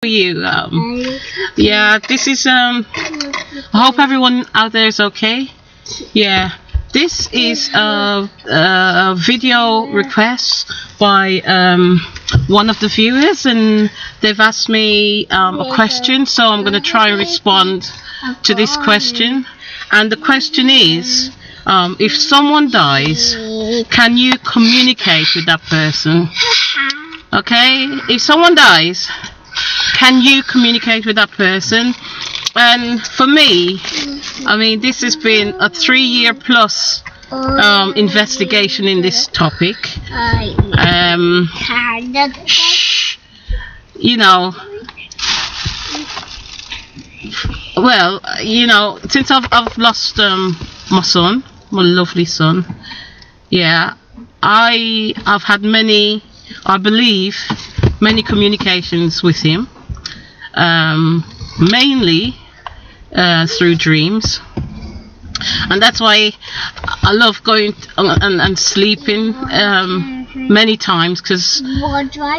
You yeah, this is I hope everyone out there is okay. Yeah, this is a video request by one of the viewers, and they've asked me a question, so I'm going to try and respond to this question. And the question is, if someone dies, can you communicate with that person? Okay, if someone dies, can you communicate with that person? And for me, I mean, this has been a 3-year plus investigation in this topic. You know, well, you know, since I've lost my son, my lovely son, yeah, I've had many, I believe, many communications with him, mainly through dreams, and that's why I love going and sleeping many times, because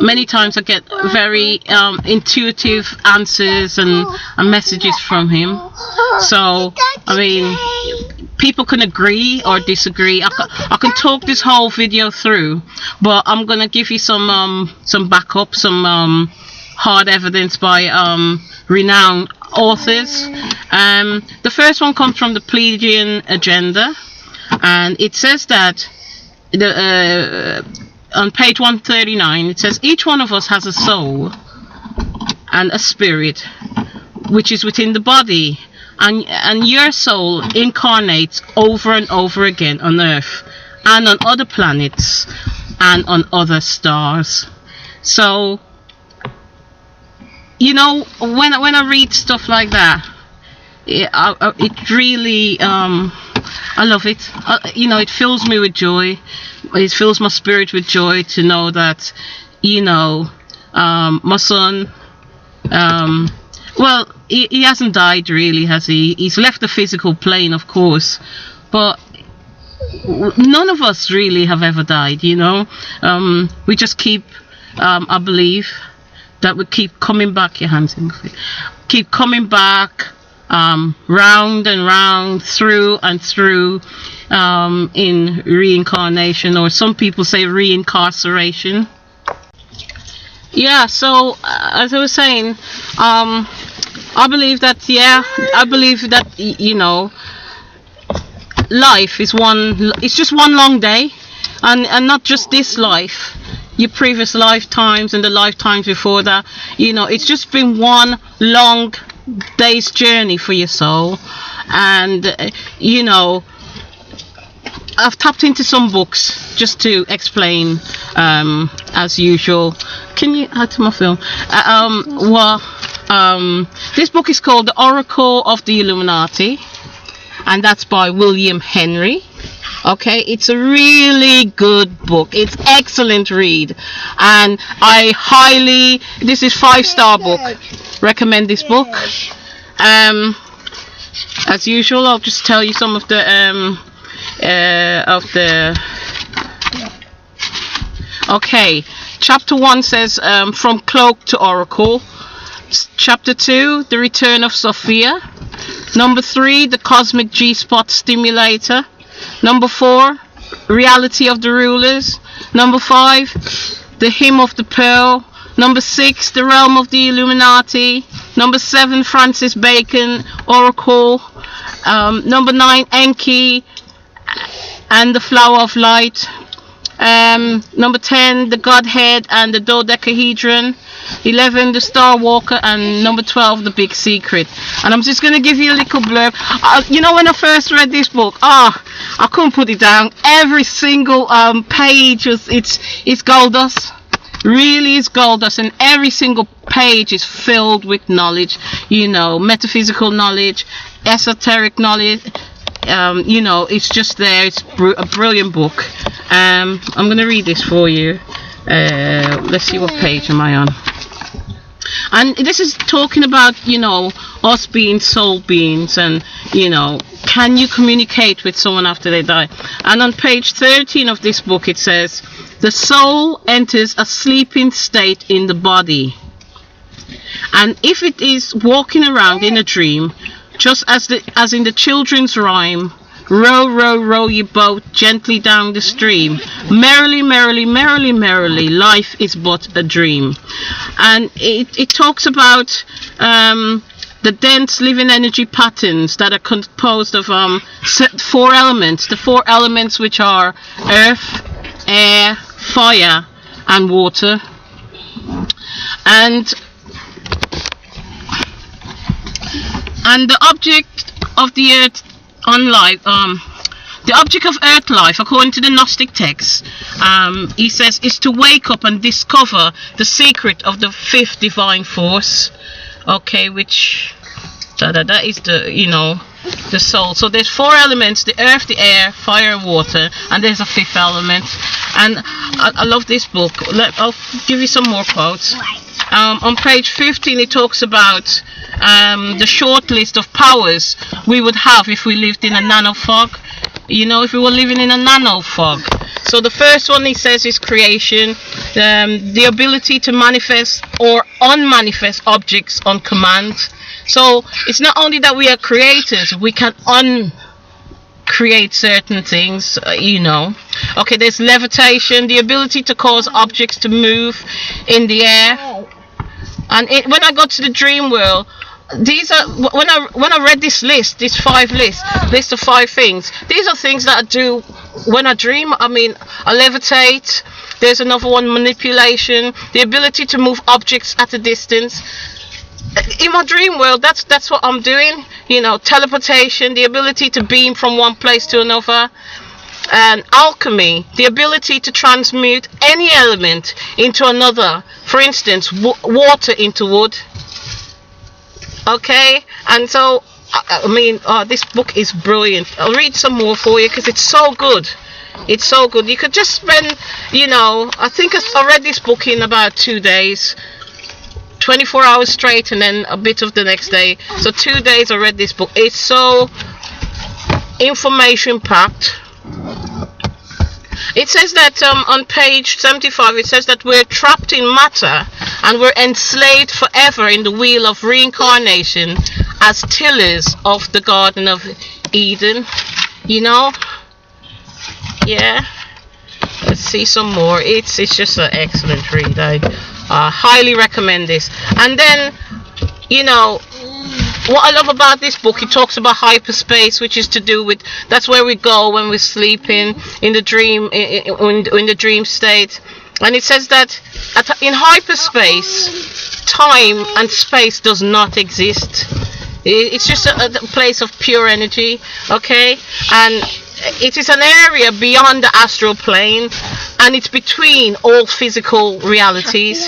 many times I get very intuitive answers and messages from him. So I mean, people can agree or disagree. I can talk this whole video through, but I'm gonna give you some backup, some hard evidence by renowned authors. The first one comes from the Pleiadian Agenda, and it says that on page 139, it says each one of us has a soul and a spirit which is within the body, and your soul incarnates over and over again on Earth and on other planets and on other stars. So, you know, when I read stuff like that, it really, I love it. You know, it fills me with joy. It fills my spirit with joy to know that, you know, my son, well, he hasn't died really, has he? He's left the physical plane, of course, but none of us really have ever died, you know. We just keep, I believe, that we keep coming back, your hands in, keep coming back, round and round, through and through, in reincarnation, or some people say reincarceration. Yeah, so as I was saying, I believe that, yeah, I believe that, you know, life is it's just one long day, and not just this life, your previous lifetimes and the lifetimes before that. You know, it's just been one long day's journey for your soul. And you know, I've tapped into some books just to explain, as usual. Can you add to my film? This book is called The Oracle of the Illuminati, and that's by William Henry. Okay, it's a really good book. It's excellent read, and I highly, this is 5-star book, recommend this book. As usual, I'll just tell you some of the okay, chapter 1 says, from cloak to oracle. Chapter 2, the return of Sophia. Number 3, the cosmic G-spot stimulator. Number 4, reality of the rulers. Number 5, the hymn of the pearl. Number 6, the realm of the Illuminati. Number 7, Francis Bacon oracle. Number 9, Enki and the flower of light. Number 10, the Godhead and the dodecahedron. 11, the Star Walker, and number 12, the Big Secret. And I'm just going to give you a little blurb. You know, when I first read this book, I couldn't put it down. Every single page was, it's gold dust. Really is gold dust, and every single page is filled with knowledge, you know, metaphysical knowledge, esoteric knowledge. You know, it's just there. It's a brilliant book. I'm going to read this for you. Let's see, what page am I on? And this is talking about, you know, us being soul beings, and, you know, can you communicate with someone after they die? And on page 13 of this book, it says, the soul enters a sleeping state in the body. And if it is walking around in a dream, just as in the children's rhyme, row, row, row your boat gently down the stream. Merrily, merrily, merrily, merrily, life is but a dream. And it talks about the dense living energy patterns that are composed of 4 elements. The 4 elements, which are earth, air, fire, and water. And the object of the earth on life, the object of earth life, according to the Gnostic text, he says, is to wake up and discover the secret of the 5th divine force. Okay, which that is the, you know, the soul. So there's 4 elements: the earth, the air, fire, and water, and there's a 5th element. And I love this book. I'll give you some more quotes. On page 15, it talks about the short list of powers we would have if we lived in a nano fog. You know, if we were living in a nano fog. So the first one, he says, is creation, the ability to manifest or unmanifest objects on command. So it's not only that we are creators, we can uncreate certain things, you know. Okay, there's levitation, the ability to cause objects to move in the air. And when I got to the dream world, these are, when I read this list, this list of 5 things, these are things that I do when I dream. I mean, I levitate. There's another one, manipulation, the ability to move objects at a distance. In my dream world, that's what I'm doing. You know, teleportation, the ability to beam from one place to another. And alchemy, the ability to transmute any element into another. For instance, water into wood. Okay, and so I mean, this book is brilliant. I'll read some more for you because it's so good. It's so good. You could just spend, you know, I think I read this book in about 2 days, 24 hours straight, and then a bit of the next day. So 2 days I read this book. It's so information packed. It says that on page 75, it says that we're trapped in matter and we're enslaved forever in the wheel of reincarnation as tillers of the Garden of Eden. You know? Yeah. Let's see some more. It's just an excellent read. I highly recommend this. And then, you know, what I love about this book, it talks about hyperspace, which is to do with, that's where we go when we're sleeping in the dream, in the dream state. And it says that in hyperspace, time and space does not exist. It's just a place of pure energy, okay? And it is an area beyond the astral plane, and it's between all physical realities.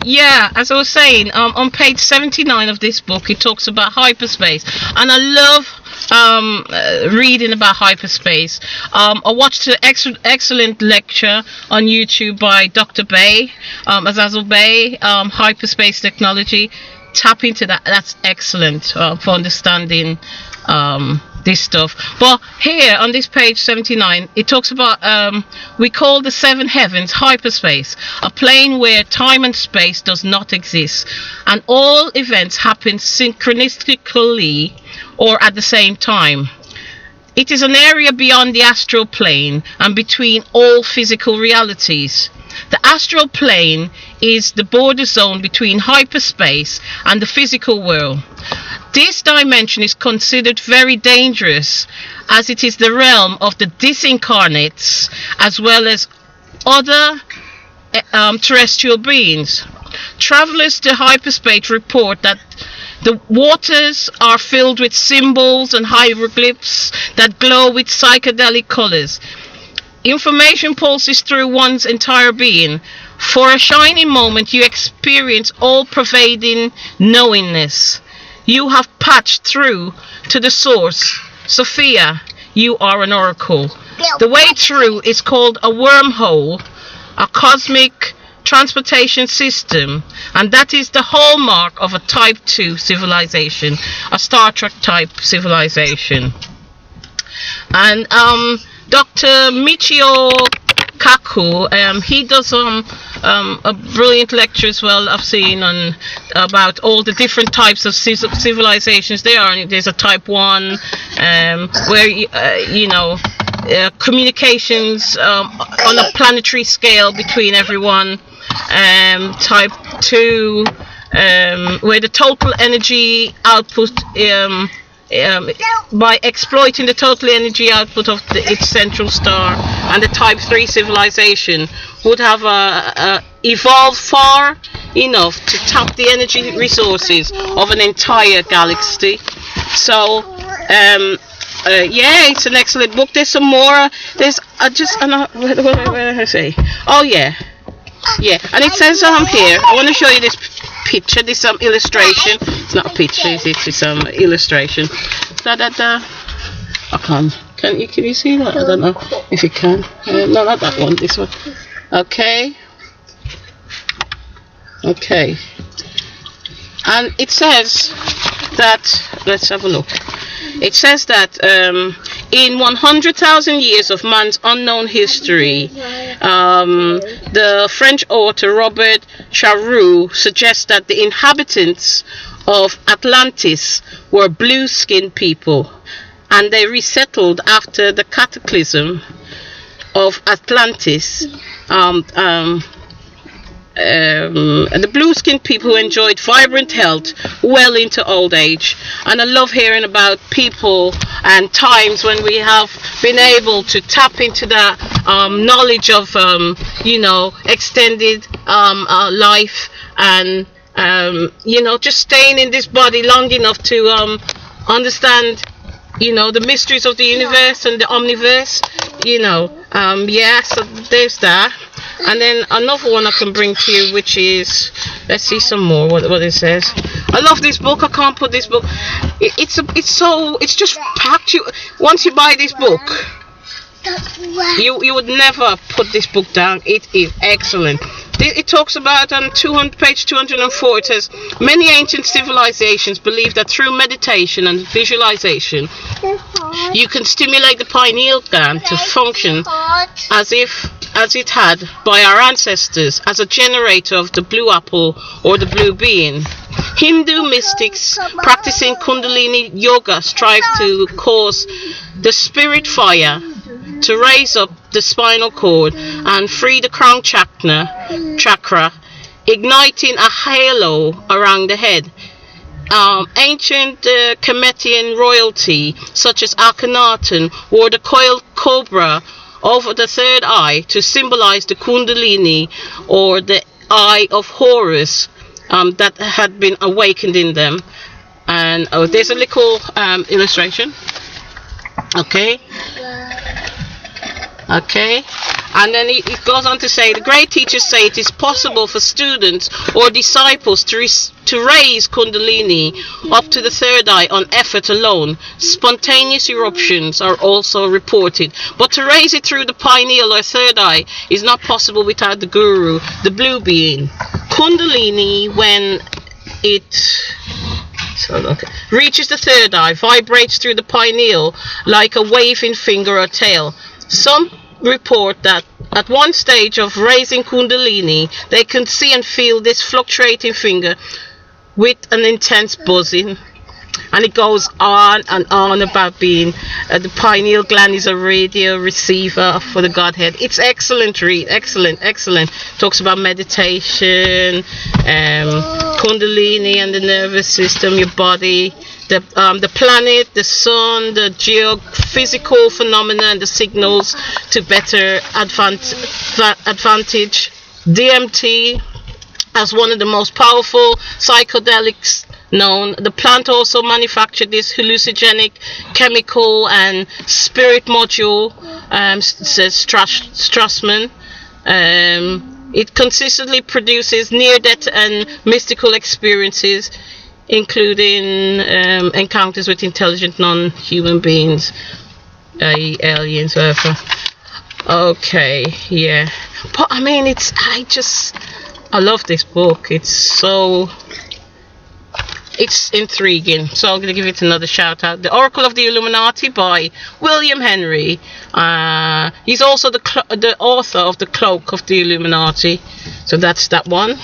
Yeah, as I was saying, on page 79 of this book, it talks about hyperspace, and I love reading about hyperspace. I watched an excellent lecture on YouTube by Dr. Bay, Azazel Bay, hyperspace technology. Tap into that. That's excellent for understanding this stuff. But here on this page 79, it talks about we call the 7 heavens hyperspace, a plane where time and space does not exist, and all events happen synchronistically or at the same time. It is an area beyond the astral plane and between all physical realities. The astral plane is the border zone between hyperspace and the physical world. This dimension is considered very dangerous, as it is the realm of the disincarnates as well as other terrestrial beings. Travelers to hyperspace report that the waters are filled with symbols and hieroglyphs that glow with psychedelic colors. Information pulses through one's entire being. For a shining moment, you experience all-pervading knowingness. You have patched through to the source. Sophia, you are an oracle. The way through is called a wormhole, a cosmic transportation system, and that is the hallmark of a Type 2 civilization, a Star Trek type civilization. And Dr. Michio Kaku. He does a brilliant lecture as well, I've seen, on about all the different types of civilizations there are. There's a type 1 where communications on a planetary scale between everyone. Type 2 where the total energy output by exploiting the total energy output of its central star, and the type 3 civilization would have evolved far enough to tap the energy resources of an entire galaxy. So yeah, it's an excellent book. There's some more. There's what did I say? Oh yeah, and it says here, I want to show you this picture, this illustration. It's not a picture, it's some illustration. I can't. Can you see that? I don't know if you can. No, not that one. This one. Okay. And it says that, let's have a look. It says that in 100,000 years of man's unknown history, the French author Robert Charroux suggests that the inhabitants of Atlantis were blue-skinned people, and they resettled after the cataclysm of Atlantis. The blue-skinned people who enjoyed vibrant health well into old age. And I love hearing about people and times when we have been able to tap into that knowledge of extended life, and just staying in this body long enough to understand the mysteries of the universe and the omniverse. So there's that. And then another one I can bring to you, which is, let's see some more what it says. I love this book. I can't put this book. It's just packed. Once you buy this book, you would never put this book down. It is excellent. It talks about on page 204. It says many ancient civilizations believe that through meditation and visualization, you can stimulate the pineal gland to function as it had by our ancestors as a generator of the blue apple or the blue being. Hindu mystics practicing Kundalini yoga strive to cause the spirit fire to raise up the spinal cord and free the crown chakra, igniting a halo around the head. Ancient Kemetian royalty, such as Akhenaten, wore the coiled cobra over the third eye to symbolize the Kundalini, or the eye of Horus, that had been awakened in them. And there's a little illustration. Okay, and then it goes on to say, the great teachers say it is possible for students or disciples to raise Kundalini up to the third eye on effort alone. Spontaneous eruptions are also reported, but to raise it through the pineal or third eye is not possible without the guru, the blue being. Kundalini, when it reaches the third eye, vibrates through the pineal like a waving finger or tail. Some report that at one stage of raising Kundalini, they can see and feel this fluctuating finger with an intense buzzing. And it goes on and on about being the pineal gland is a radio receiver for the Godhead. It's excellent read, excellent. Talks about meditation, Kundalini and the nervous system, your body, the planet, the sun, the geophysical phenomena and the signals to better advantage. DMT as one of the most powerful psychedelics known. The plant also manufactured this hallucinogenic chemical and spirit module, says Strassman. It consistently produces near-death and mystical experiences, including encounters with intelligent non-human beings, i.e. aliens, whatever. Okay, yeah. But I mean, I love this book. It's so it's intriguing, so I'm going to give it another shout out. The Oracle of the Illuminati by William Henry. He's also the author of The Cloak of the Illuminati, so that's that one.